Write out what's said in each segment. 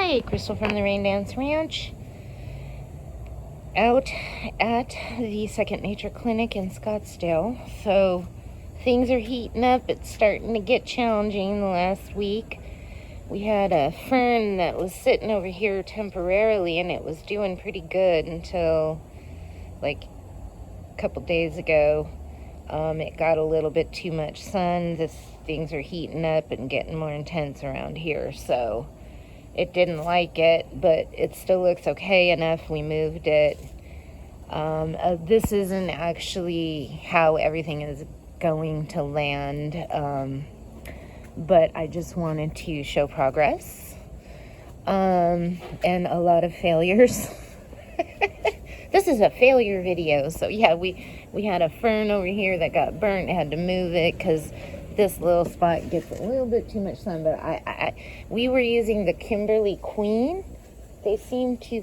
Hi, Crystal from the Rain Dance Ranch. Out at the Second Nature Clinic in Scottsdale. So things are heating up. It's starting to get challenging the last week. We had a fern that was sitting over here temporarily, and it was doing pretty good until like a couple days ago. It got a little bit too much sun. Things are heating up and getting more intense around here, so it didn't like it, but it still looks okay enough. We moved it. This isn't actually how everything is going to land, but I just wanted to show progress and a lot of failures. This is a failure video. So yeah, we had a fern over here that got burnt. I had to move it because this little spot gets a little bit too much sun, but we were using the Kimberly Queen. They seem to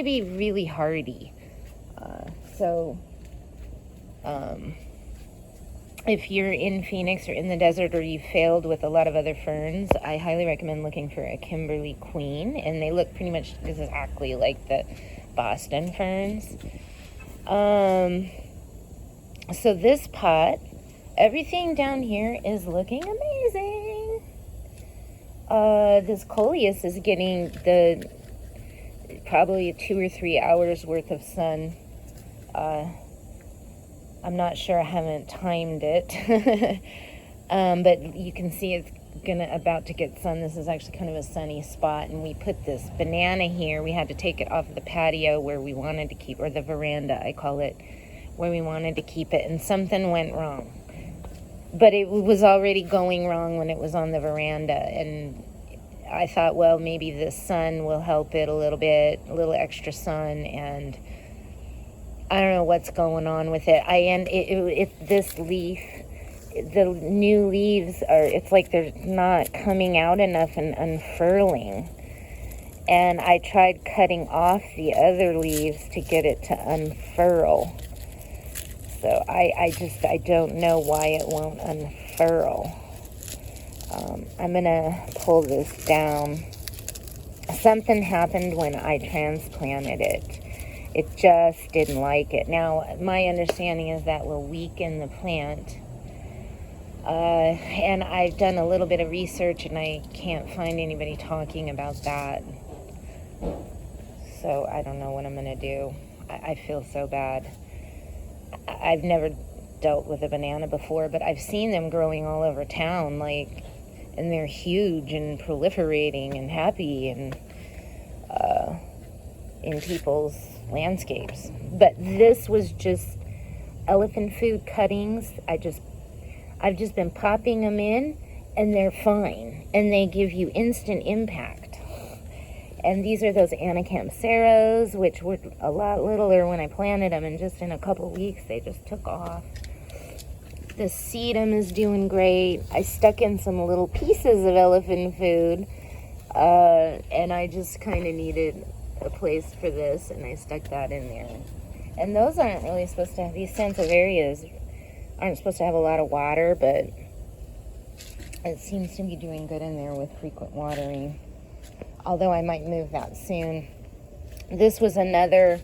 be really hardy. If you're in Phoenix or in the desert or you failed with a lot of other ferns, I highly recommend looking for a Kimberly Queen, and they look pretty much exactly like the Boston ferns. So this pot, everything down here is looking amazing. This coleus is getting probably 2 or 3 hours worth of sun. I'm not sure, I haven't timed it. But you can see it's about to get sun. This is actually kind of a sunny spot, and we put this banana here. We had to take it off of the patio where we wanted to keep, or the veranda, I call it, where we wanted to keep it, and something went wrong. But it was already going wrong when it was on the veranda, and I thought, well, maybe the sun will help it a little bit, a little extra sun, and I don't know what's going on with it. This leaf, the new leaves it's like they're not coming out enough and unfurling. And I tried cutting off the other leaves to get it to unfurl. So I don't know why it won't unfurl. I'm gonna pull this down. Something happened when I transplanted it. It just didn't like it. Now, my understanding is that will weaken the plant. And I've done a little bit of research, and I can't find anybody talking about that. So I don't know what I'm going to do. I feel so bad. I've never dealt with a banana before, but I've seen them growing all over town, and they're huge and proliferating and happy and in people's landscapes. But this was just elephant food cuttings. I've just been popping them in, and they're fine, and they give you instant impact. And these are those Anacampseros, which were a lot littler when I planted them, and just in a couple weeks they just took off. The sedum is doing great. I stuck in some little pieces of elephant food, and I just kind of needed a place for this, and I stuck that in there. And those aren't really supposed to have, these Sansevierias aren't supposed to have a lot of water, but it seems to be doing good in there with frequent watering. Although I might move that soon. This was another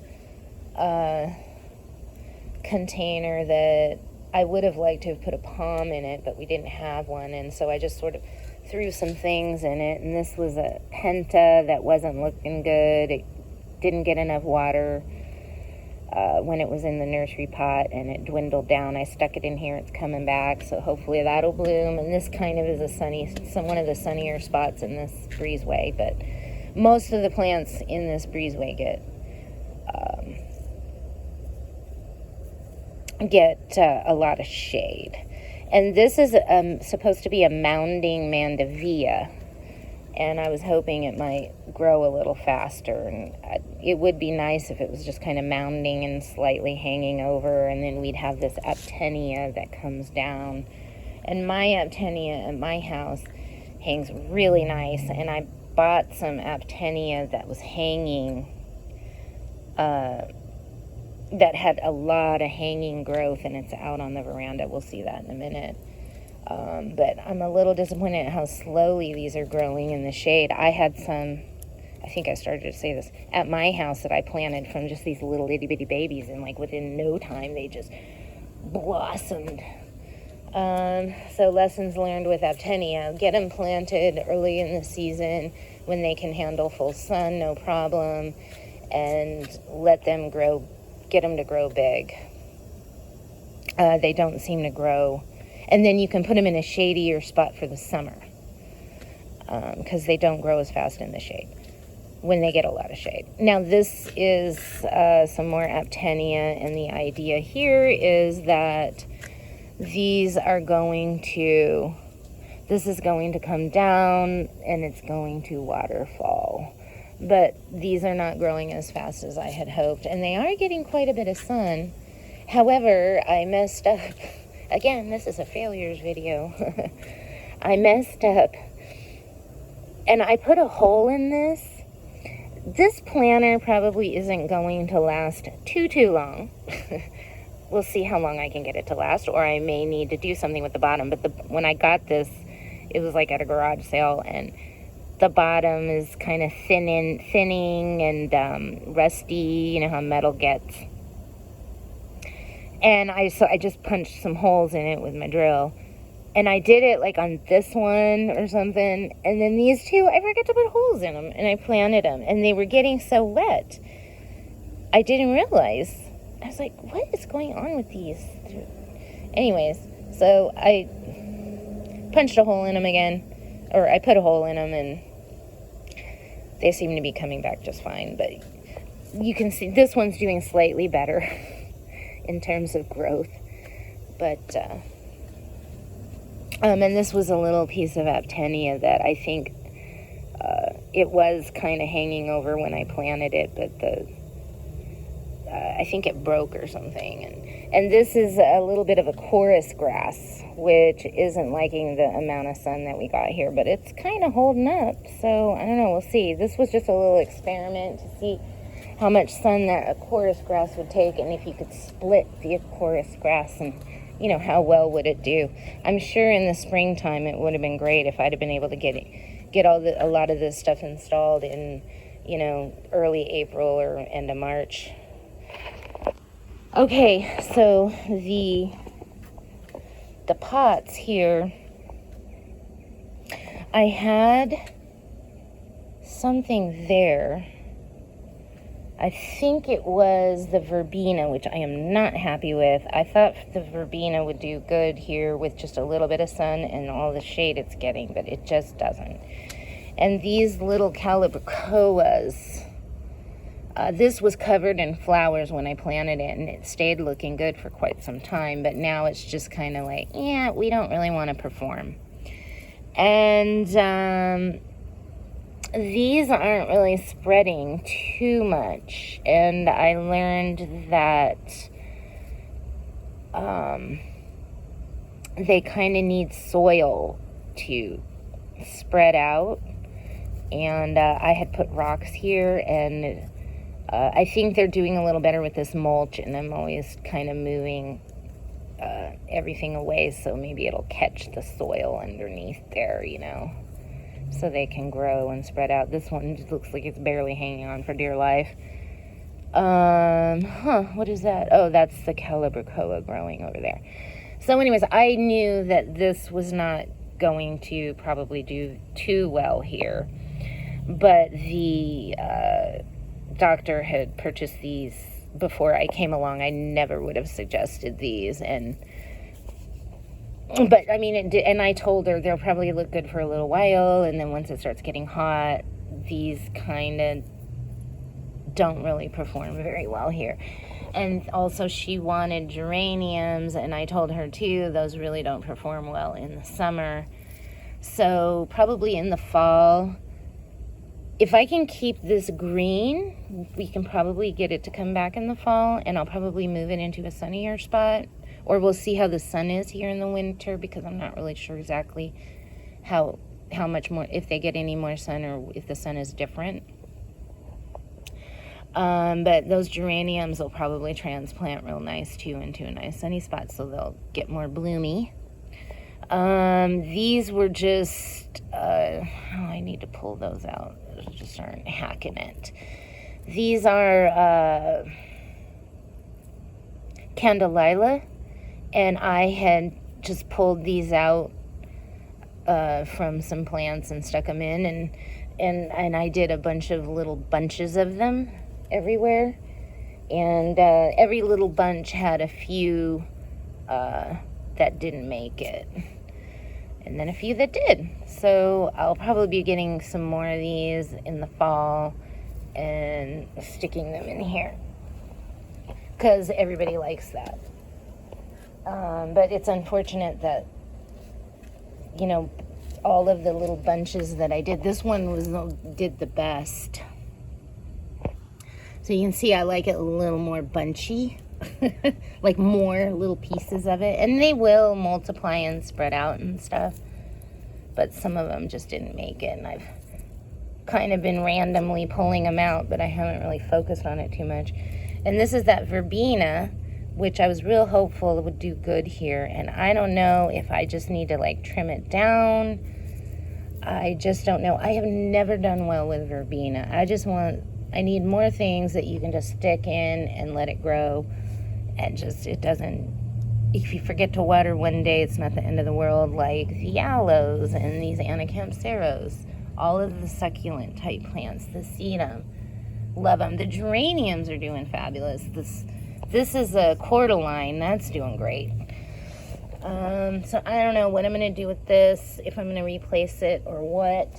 container that I would have liked to have put a palm in it, but we didn't have one, and so I just sort of threw some things in it. And this was a penta that wasn't looking good. It didn't get enough water when it was in the nursery pot, and it dwindled down. I stuck it in here. It's coming back, so hopefully that'll bloom. And this kind of is one of the sunnier spots in this breezeway, but most of the plants in this breezeway get a lot of shade. And this is supposed to be a mounding mandevilla, and I was hoping it might grow a little faster. And it would be nice if it was just kind of mounding and slightly hanging over, and then we'd have this aptenia that comes down. And my aptenia at my house hangs really nice, and I bought some aptenia that was hanging, that had a lot of hanging growth, and it's out on the veranda. We'll see that in a minute. But I'm a little disappointed at how slowly these are growing in the shade. I had some, I think I started to say this, at my house that I planted from just these little itty bitty babies, and like within no time they just blossomed. So lessons learned with Aptenia: get them planted early in the season when they can handle full sun, no problem, and let them grow, get them to grow big. They don't seem to grow. And then you can put them in a shadier spot for the summer, because they don't grow as fast in the shade when they get a lot of shade. Now this is some more Aptenia, and the idea here is that these are going to, this is going to come down and it's going to waterfall. But these are not growing as fast as I had hoped, and they are getting quite a bit of sun. However, I messed up. Again, this is a failures video. I messed up. And I put a hole in this. This planter probably isn't going to last too long. We'll see how long I can get it to last, or I may need to do something with the bottom. But when I got this, it was like at a garage sale, and the bottom is kind of thinning and rusty. You know how metal gets. And I just punched some holes in it with my drill. And I did it like on this one or something. And then these two, I forgot to put holes in them. And I planted them. And they were getting so wet. I didn't realize. I was like, what is going on with these? Anyways, so I punched a hole in them again. Or I put a hole in them, and they seem to be coming back just fine. But you can see this one's doing slightly better in terms of growth. But, and this was a little piece of Aptenia that I think it was kind of hanging over when I planted it, but I think it broke or something. And this is a little bit of a chorus grass, which isn't liking the amount of sun that we got here, but it's kind of holding up. So I don't know, we'll see. This was just a little experiment to see how much sun that a chorus grass would take, and if you could split the chorus grass, and you know, how well would it do. I'm sure in the springtime it would have been great if I'd have been able to get a lot of this stuff installed in, you know, early April or end of March. Okay, so the pots here, I had something there. I think it was the verbena, which I am not happy with. I thought the verbena would do good here with just a little bit of sun and all the shade it's getting, but it just doesn't. And these little calibrachoas, this was covered in flowers when I planted it, and it stayed looking good for quite some time, but now it's just kind of like, yeah, we don't really want to perform. And these aren't really spreading too much, and I learned that they kind of need soil to spread out, and I had put rocks here, and I think they're doing a little better with this mulch, and I'm always kind of moving everything away so maybe it'll catch the soil underneath there, you know, so they can grow and spread out. This one just looks like it's barely hanging on for dear life. What is that? Oh, that's the calibrachoa growing over there. So anyways, I knew that this was not going to probably do too well here, but the doctor had purchased these before I came along. I never would have suggested these, but I mean, it did, and I told her they'll probably look good for a little while, and then once it starts getting hot, these kind of don't really perform very well here. And also she wanted geraniums, and I told her too, those really don't perform well in the summer. So probably in the fall, if I can keep this green, we can probably get it to come back in the fall, and I'll probably move it into a sunnier spot. Or we'll see how the sun is here in the winter, because I'm not really sure exactly how much more, if they get any more sun or if the sun is different. But those geraniums will probably transplant real nice too into a nice sunny spot, so they'll get more bloomy. These were just, I need to pull those out. Those just aren't hacking it. These are Candelilla, and I had just pulled these out from some plants and stuck them in, and I did a bunch of little bunches of them everywhere, and every little bunch had a few that didn't make it, and then a few that did. So I'll probably be getting some more of these in the fall and sticking them in here because everybody likes that. But it's unfortunate that, you know, all of the little bunches that I did, this one did the best. So you can see I like it a little more bunchy, like more little pieces of it. And they will multiply and spread out and stuff. But some of them just didn't make it. And I've kind of been randomly pulling them out, but I haven't really focused on it too much. And this is that verbena, which I was real hopeful would do good here. And I don't know if I just need to like trim it down. I just don't know. I have never done well with verbena. I need more things that you can just stick in and let it grow. And just, it doesn't, if you forget to water one day, it's not the end of the world, like the aloes and these anacampseros, all of the succulent type plants, the sedum, love them. The geraniums are doing fabulous. This is a cordyline, that's doing great. So I don't know what I'm going to do with this, if I'm going to replace it or what.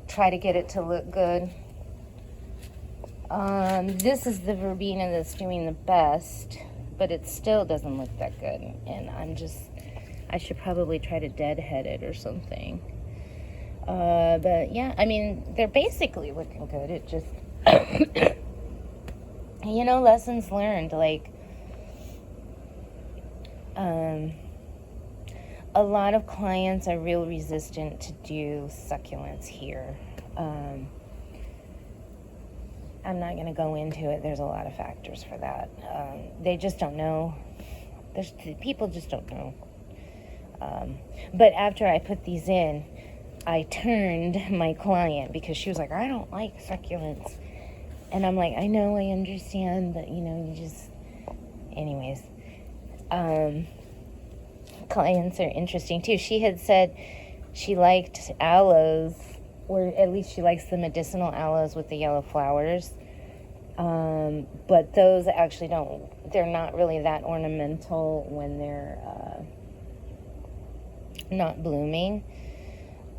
Try to get it to look good. This is the verbena that's doing the best, but it still doesn't look that good. And I should probably try to deadhead it or something. But yeah, I mean, they're basically looking good. It just, you know, lessons learned, like, a lot of clients are real resistant to do succulents here. I'm not going to go into it. There's a lot of factors for that. They just don't know. People just don't know. But after I put these in, I turned my client because she was like, I don't like succulents. And I'm like, I know, I understand, but, you know, you just... Anyways. Clients are interesting, too. She had said she liked aloes, or at least she likes the medicinal aloes with the yellow flowers. But those actually they're not really that ornamental when they're not blooming.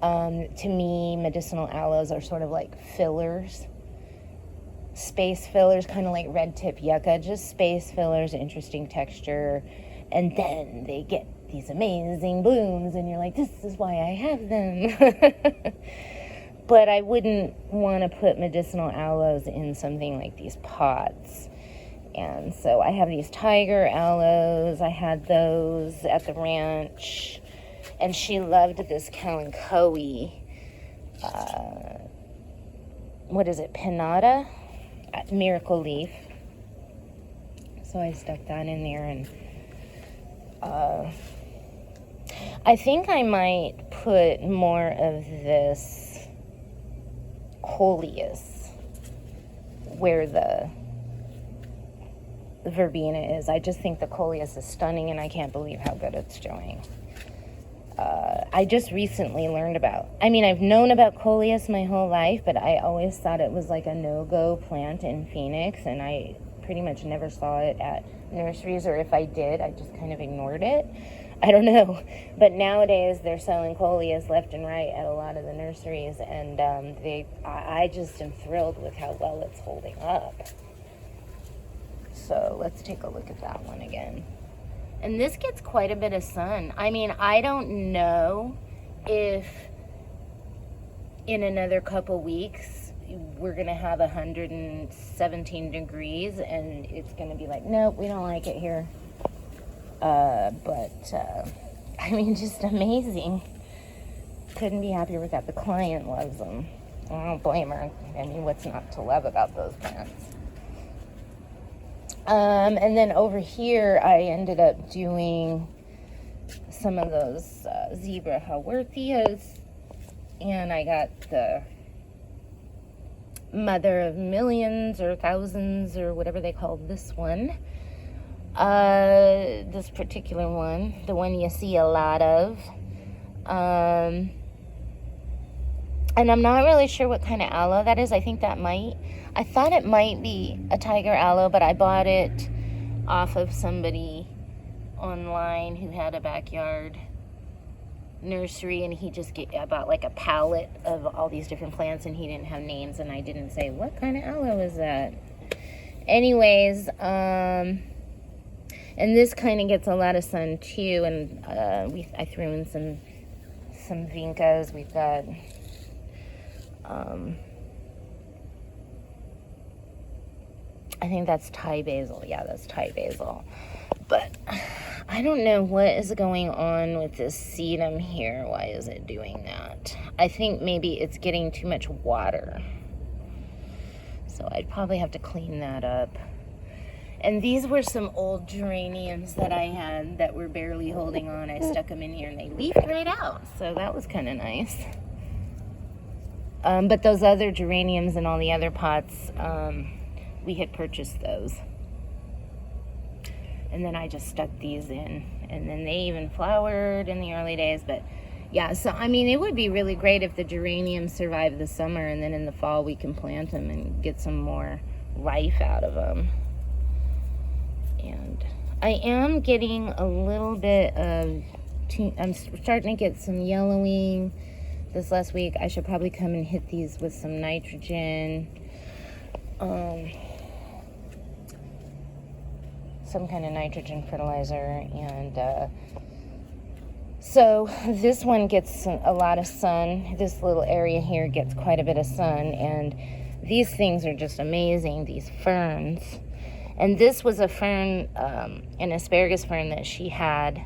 To me, medicinal aloes are sort of like fillers, space fillers, kind of like red tip yucca, just space fillers, interesting texture, and then they get these amazing blooms, and you're like, this is why I have them. But I wouldn't want to put medicinal aloes in something like these pots. And so I have these tiger aloes. I had those at the ranch. And she loved this kalanchoe. What is it? Pinnata? Miracle leaf. So I stuck that in there. And I think I might put more of this coleus where the verbena is. I just think the coleus is stunning, and I can't believe how good it's doing. I just recently learned about, I've known about coleus my whole life, but I always thought it was like a no-go plant in Phoenix, and I pretty much never saw it at nurseries, or if I did, I just kind of ignored it. I don't know, but nowadays they're selling coleus left and right at a lot of the nurseries, and I just am thrilled with how well it's holding up. So let's take a look at that one again. And this gets quite a bit of sun. I don't know if in another couple weeks we're gonna have 117 degrees and it's gonna be like, nope, we don't like it here. Just amazing. Couldn't be happier with that. The client loves them. I don't blame her. What's not to love about those plants? And then over here, I ended up doing some of those zebra haworthias, and I got the mother of millions or thousands or whatever they call this one. This particular one, the one you see a lot of. And I'm not really sure what kind of aloe that is. I thought it might be a tiger aloe, but I bought it off of somebody online who had a backyard nursery, and he just bought like a pallet of all these different plants, and he didn't have names, and I didn't say, what kind of aloe is that? Anyways, and this kind of gets a lot of sun too, and I threw in some vincas. We've got I think that's Thai basil. Yeah, that's Thai basil. But I don't know what is going on with this sedum here. Why is it doing that? I think maybe it's getting too much water. So I'd probably have to clean that up. And these were some old geraniums that I had that were barely holding on. I stuck them in here and they leafed right out. So that was kind of nice. But those other geraniums and all the other pots, we had purchased those. And then I just stuck these in. And then they even flowered in the early days. But yeah, so I mean, it would be really great if the geraniums survive the summer, and then in the fall we can plant them and get some more life out of them. And I am getting a little bit of, I'm starting to get some yellowing this last week. I should probably come and hit these with some nitrogen. Some kind of nitrogen fertilizer. And so this one gets a lot of sun. This little area here gets quite a bit of sun. And these things are just amazing, these ferns. And this was a fern, an asparagus fern that she had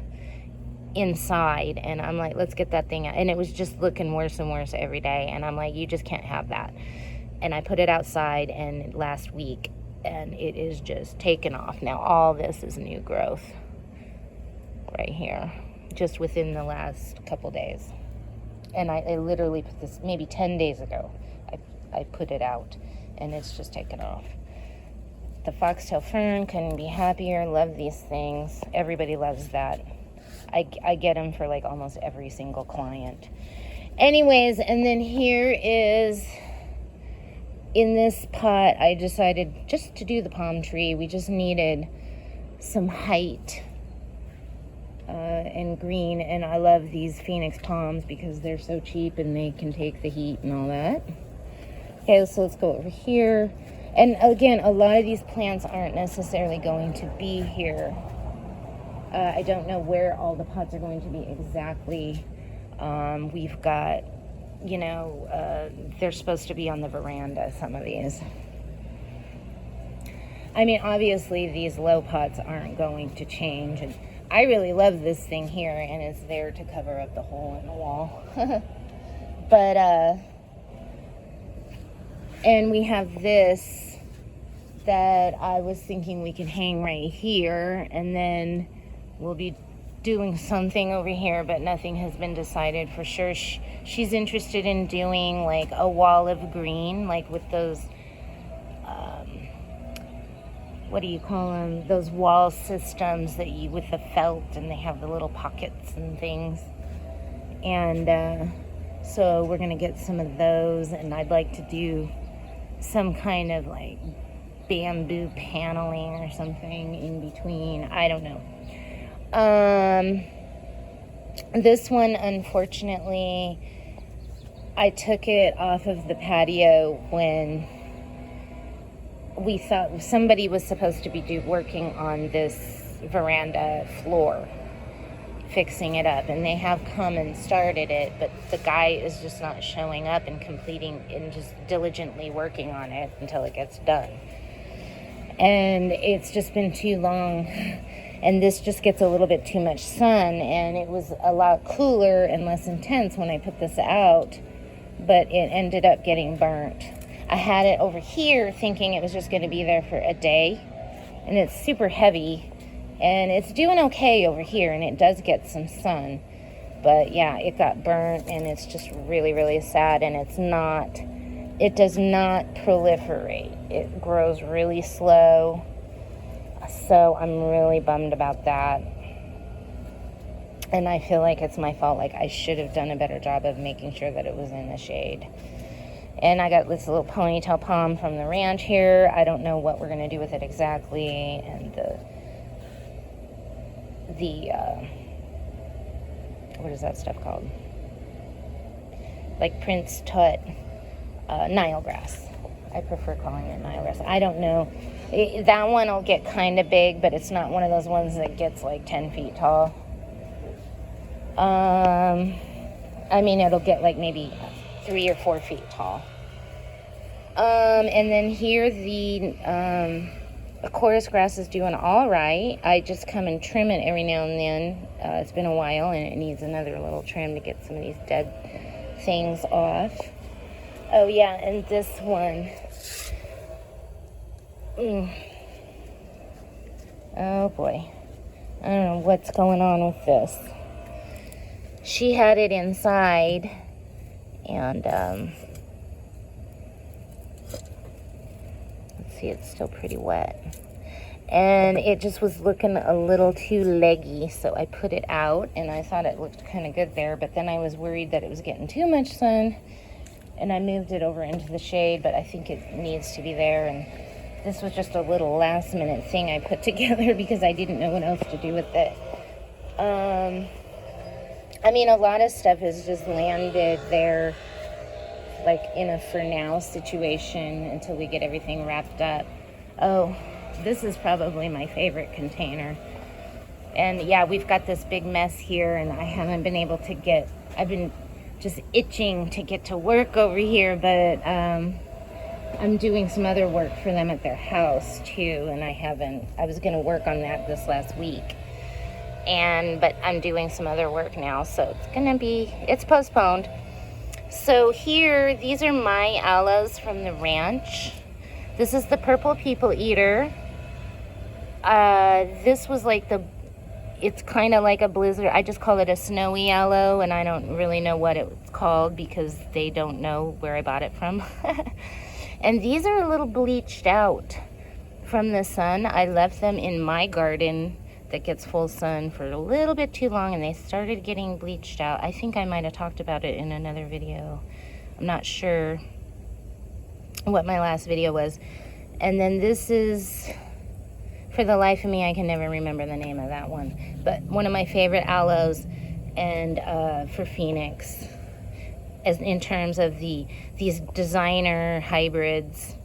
inside. And I'm like, let's get that thing out. And it was just looking worse and worse every day. And I'm like, you just can't have that. And I put it outside and last week, and it is just taken off. Now all this is new growth right here, just within the last couple days. And I literally put this maybe 10 days ago. I put it out, and it's just taken off. The foxtail fern, couldn't be happier. Love these things. Everybody loves that. I get them for like almost every single client. Anyways, and then here is, in this pot, I decided just to do the palm tree. We just needed some height and green, and I love these Phoenix palms because they're so cheap and they can take the heat and all that. Okay, so let's go over here. And again, a lot of these plants aren't necessarily going to be here. I don't know where all the pots are going to be exactly. We've got, you know, they're supposed to be on the veranda, some of these. I mean, obviously these low pots aren't going to change. And I really love this thing here, and it's there to cover up the hole in the wall. But, and we have this that I was thinking we could hang right here, and then we'll be doing something over here, but nothing has been decided for sure. She's interested in doing like a wall of green, like with those, what do you call them? Those wall systems that you, with the felt, and they have the little pockets and things. And so we're going to get some of those, and I'd like to do some kind of like bamboo paneling or something in between. I don't know. This one, unfortunately, I took it off of the patio when we thought somebody was supposed to be working on this veranda floor, fixing it up, and they have come and started it, but the guy is just not showing up and completing and just diligently working on it until it gets done. And it's just been too long. And this just gets a little bit too much sun, and it was a lot cooler and less intense when I put this out, but it ended up getting burnt. I had it over here thinking it was just going to be there for a day, and it's super heavy, And it's doing okay over here, and it does get some sun. But yeah, it got burnt, and it's just really, really sad. And it does not proliferate. It grows really slow. So I'm really bummed about that. And I feel like it's my fault. Like, I should have done a better job of making sure that it was in the shade. And I got this little ponytail palm from the ranch here. I don't know what we're going to do with it exactly. And what is that stuff called? Like Prince Tut, Nile grass. I prefer calling it Nile grass. I don't know. That one will get kind of big, but it's not one of those ones that gets like 10 feet tall. I mean, it'll get like maybe 3 or 4 feet tall. And then here the chorus grass is doing all right. I just come and trim it every now and then. It's been a while, and it needs another little trim to get some of these dead things off. Oh yeah, and this one. Oh boy. I don't know what's going on with this. She had it inside, and let's see, it's still pretty wet. And it just was looking a little too leggy, so I put it out, and I thought it looked kind of good there, but then I was worried that it was getting too much sun, and I moved it over into the shade, but I think it needs to be there. And this was just a little last minute thing I put together because I didn't know what else to do with it. I mean, a lot of stuff has just landed there, like in a for now situation until we get everything wrapped up. Oh, this is probably my favorite container. And yeah, we've got this big mess here, and I haven't been able to I've been just itching to get to work over here, but I'm doing some other work for them at their house too, and I was going to work on that this last week. But I'm doing some other work now, so it's postponed. So here, these are my aloes from the ranch. This is the purple people eater. This was like it's kind of like a blizzard. I just call it a snowy aloe, and I don't really know what it's called because they don't know where I bought it from. And these are a little bleached out from the sun. I left them in my garden that gets full sun for a little bit too long, and they started getting bleached out. I think I might have talked about it in another video. I'm not sure what my last video was. And then this is, for the life of me, I can never remember the name of that one, but one of my favorite aloes, and for Phoenix, as in terms of these designer hybrids.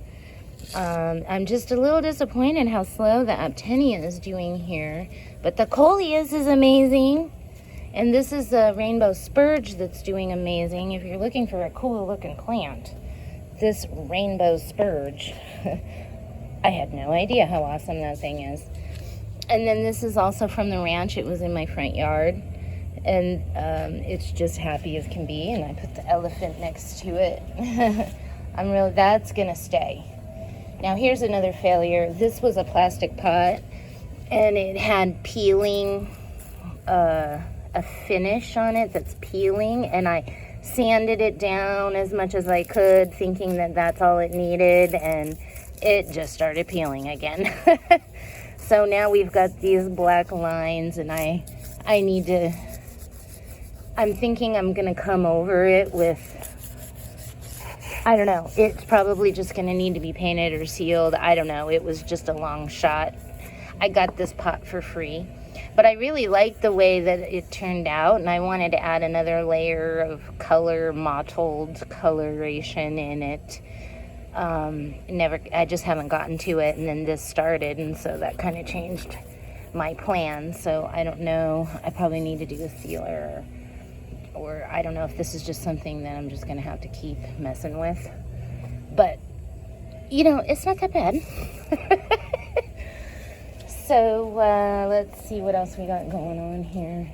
I'm just a little disappointed how slow the Aptenia is doing here. But the Coleus is amazing. And this is a rainbow spurge that's doing amazing. If you're looking for a cool looking plant, this rainbow spurge. I had no idea how awesome that thing is. And then this is also from the ranch. It was in my front yard. And it's just happy as can be. And I put the elephant next to it. That's gonna stay. Now here's another failure. This was a plastic pot, and it had peeling, a finish on it that's peeling, and I sanded it down as much as I could, thinking that that's all it needed, and it just started peeling again. So now we've got these black lines, and I'm thinking I'm gonna come over it with, I don't know. It's probably just going to need to be painted or sealed. I don't know. It was just a long shot. I got this pot for free. But I really liked the way that it turned out, and I wanted to add another layer of color, mottled coloration in it. I just haven't gotten to it, and then this started, and so that kind of changed my plan. So I don't know. I probably need to do a sealer, or I don't know if this is just something that I'm just going to have to keep messing with. But, it's not that bad. So, let's see what else we got going on here.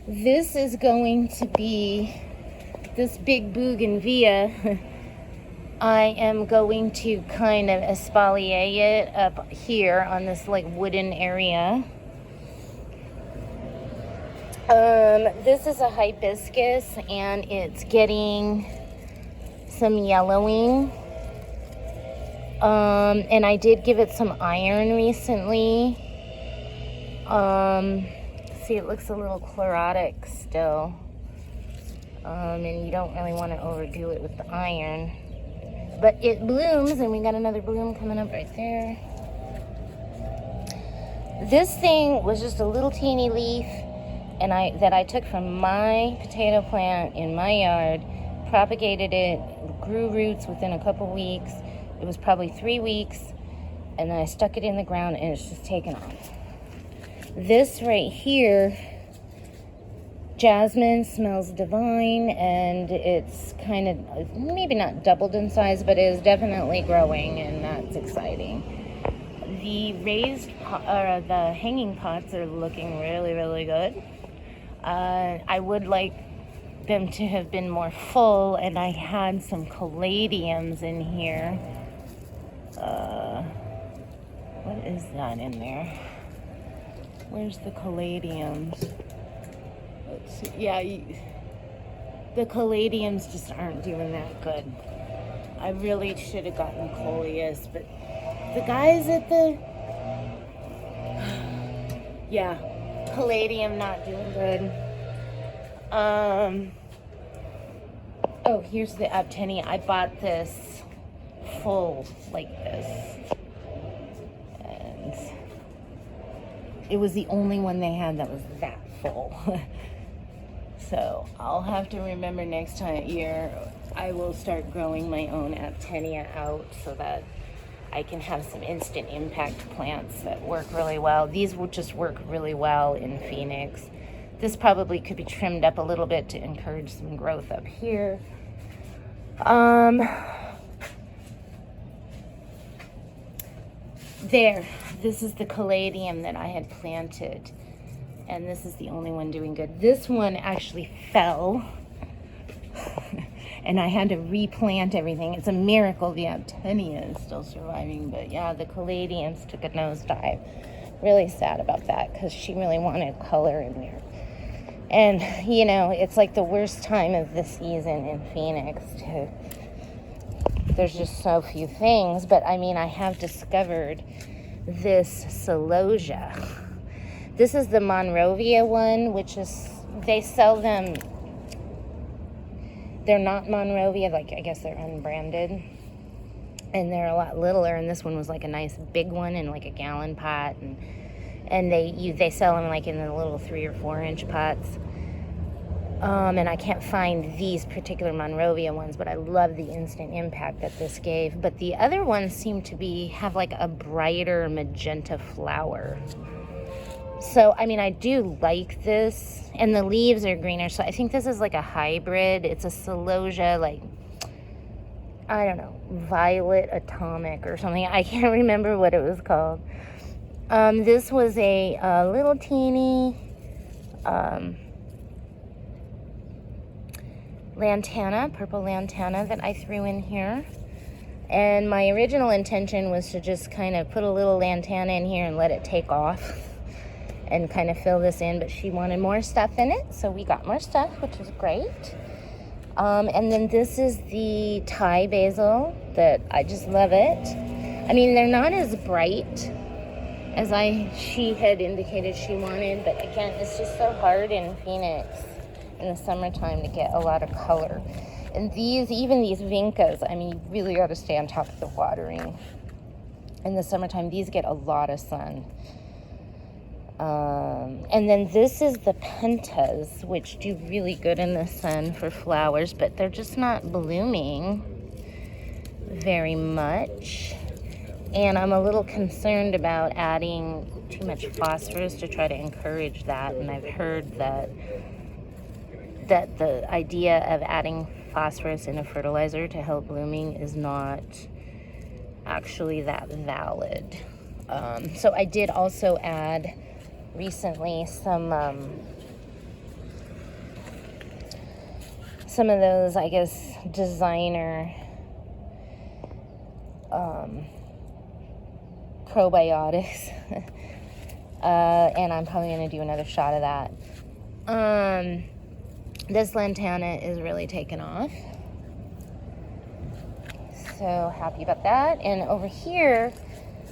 This is going to be this big bougainvillea. I am going to kind of espalier it up here on this like wooden area. This is a hibiscus and it's getting some yellowing. And I did give it some iron recently. See, it looks a little chlorotic still. And you don't really want to overdo it with the iron. But it blooms, and we got another bloom coming up right there. This thing was just a little teeny leaf that I took from my potato plant in my yard, propagated it, grew roots within a couple weeks. It was probably 3 weeks, and then I stuck it in the ground, and it's just taken off. This right here, jasmine, smells divine, and it's kind of maybe not doubled in size, but it is definitely growing, and that's exciting. The the hanging pots are looking really, really good. I would like them to have been more full, and I had some caladiums in here. What is that in there? Where's the caladiums? Let's see. Yeah, the caladiums just aren't doing that good. I really should have gotten coleus, but the guys at the... Yeah, caladium not doing good. Oh, here's the Abtenia. I bought this full like this. And it was the only one they had that was that full. So I'll have to remember next year I will start growing my own Abtenia out so that I can have some instant impact plants that work really well. These will just work really well in Phoenix. This probably could be trimmed up a little bit to encourage some growth up here. There, this is the caladium that I had planted, and this is the only one doing good. This one actually fell, and I had to replant everything. It's a miracle the Abtenia is still surviving, but yeah, the caladiums took a nosedive. Really sad about that, because she really wanted color in there. And, you know, it's like the worst time of the season in Phoenix, too. There's just so few things, but I mean, I have discovered this celosia. This is the Monrovia one, which is, they sell them, they're not Monrovia, like I guess they're unbranded, and they're a lot littler, and this one was like a nice big one in like a gallon pot, and they sell them like in the little 3 or 4 inch pots. And I can't find these particular Monrovia ones, but I love the instant impact that this gave. But the other ones seem to have like a brighter magenta flower. So, I mean, I do like this. And the leaves are greener. So I think this is like a hybrid. It's a celosia, like, I don't know, violet atomic or something. I can't remember what it was called. This was a little teeny lantana, purple lantana that I threw in here. And my original intention was to just kind of put a little lantana in here and let it take off and kind of fill this in, but she wanted more stuff in it, so we got more stuff, which is great. And then this is the Thai basil that I just love it. I mean, they're not as bright as she had indicated she wanted, but again, it's just so hard in Phoenix in the summertime to get a lot of color. And even these vincas, I mean, you really got to stay on top of the watering. In the summertime, these get a lot of sun. And then this is the pentas, which do really good in the sun for flowers, but they're just not blooming very much. And I'm a little concerned about adding too much phosphorus to try to encourage that. And I've heard that the idea of adding phosphorus in a fertilizer to help blooming is not actually that valid. So I did also add recently some of those, I guess, designer probiotics. And I'm probably going to do another shot of that. This lantana is really taken off. So happy about that. And over here,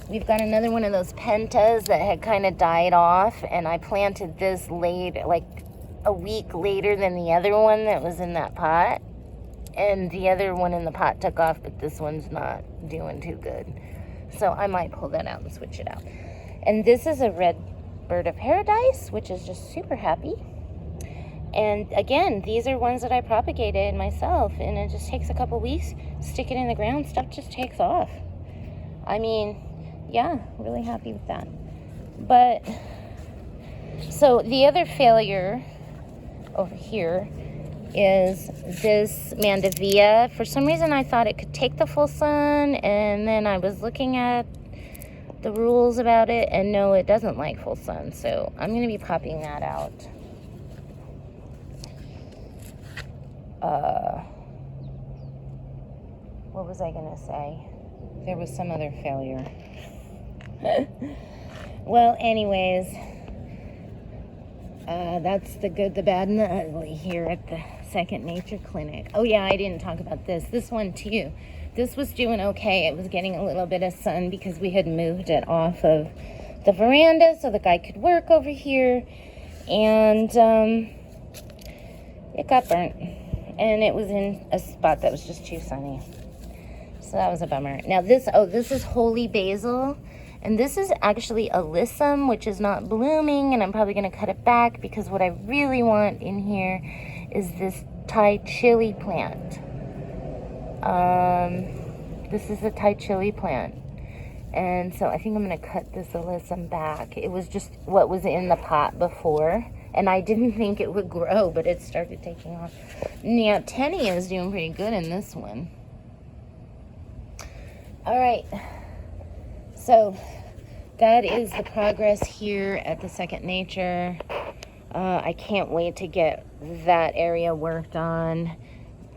we've got another one of those pentas that had kind of died off. And I planted this late, like a week later than the other one that was in that pot. And the other one in the pot took off, but this one's not doing too good. So I might pull that out and switch it out. And this is a red bird of paradise, which is just super happy. And again, these are ones that I propagated myself, and it just takes a couple weeks. Stick it in the ground, stuff just takes off. I mean, yeah, really happy with that. But, so the other failure over here is this mandevilla. For some reason, I thought it could take the full sun, and then I was looking at the rules about it, and no, it doesn't like full sun. So I'm going to be popping that out. What was I going to say? There was some other failure. Well, anyways, that's the good, the bad, and the ugly here at the Second Nature Clinic. Oh yeah, I didn't talk about this. This one too. This was doing okay. It was getting a little bit of sun because we had moved it off of the veranda so the guy could work over here. And it got burnt. And it was in a spot that was just too sunny. So that was a bummer. Now this is holy basil. And this is actually alyssum, which is not blooming. And I'm probably going to cut it back because what I really want in here is this Thai chili plant. This is a Thai chili plant. And so I think I'm going to cut this alyssum back. It was just what was in the pot before. And I didn't think it would grow, but it started taking off. Now, Tenny is doing pretty good in this one. All right. So that is the progress here at the Second Nature. I can't wait to get that area worked on.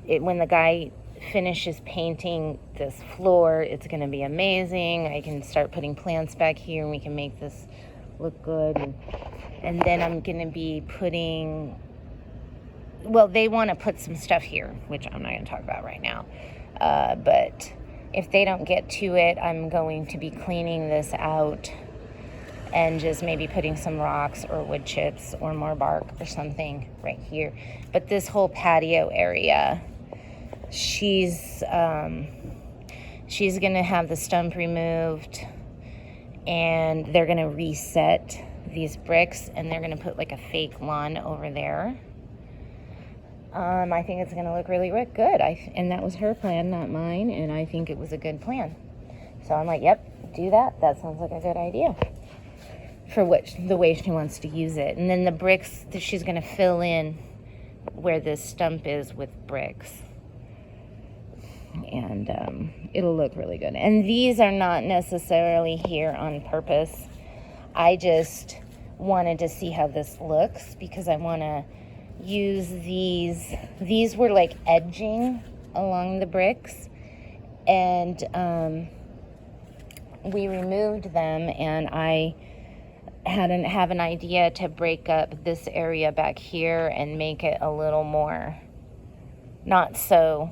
When the guy finishes painting this floor, it's going to be amazing. I can start putting plants back here and we can make this look good. And then I'm going to be putting, well, they want to put some stuff here, which I'm not going to talk about right now. But if they don't get to it, I'm going to be cleaning this out and just maybe putting some rocks or wood chips or more bark or something right here. But this whole patio area, she's going to have the stump removed, and they're going to reset these bricks, and they're going to put like a fake lawn over there. I think it's going to look really good. And that was her plan, not mine, and I think it was a good plan. So I'm like, yep, do that. That sounds like a good idea for the way she wants to use it. And then the bricks, she's going to fill in where this stump is with bricks. And it'll look really good. And these are not necessarily here on purpose. I just wanted to see how this looks because I want to use these. These were like edging along the bricks, and we removed them, and I have an idea to break up this area back here and make it a little more not so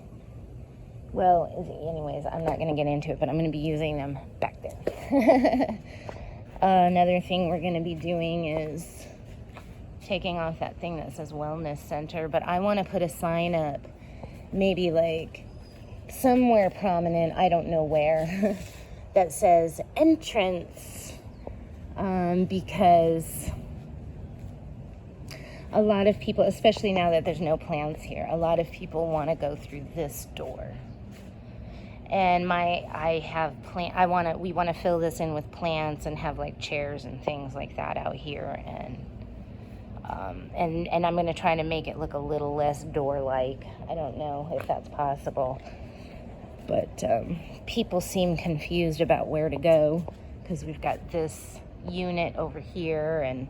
well. Anyways, I'm not going to get into it, but I'm going to be using them back there. Another thing we're going to be doing is taking off that thing that says Wellness Center, but I want to put a sign up, maybe like somewhere prominent, I don't know where, that says entrance, because a lot of people, especially now that there's no plants here, a lot of people want to go through this door. And we want to fill this in with plants and have like chairs and things like that out here, and I'm going to try to make it look a little less door-like. I don't know if that's possible, but people seem confused about where to go because we've got this unit over here, and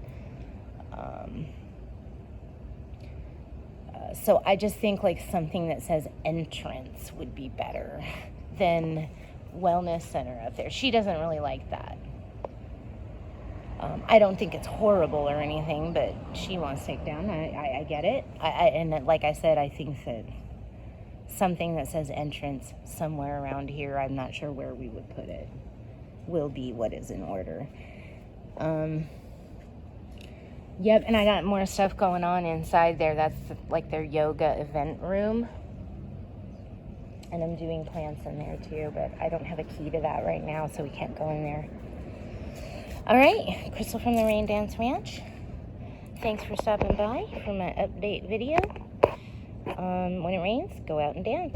so I just think like something that says entrance would be better than wellness center up there. She doesn't really like that. I don't think it's horrible or anything, but she wants to take down. I get it. And like I said, I think that something that says entrance somewhere around here, I'm not sure where we would put it, will be what is in order. Yep, and I got more stuff going on inside there. That's like their yoga event room. And I'm doing plants in there too, but I don't have a key to that right now, so we can't go in there. All right, Crystal from the Rain Dance Ranch. Thanks for stopping by for my update video. When it rains, go out and dance.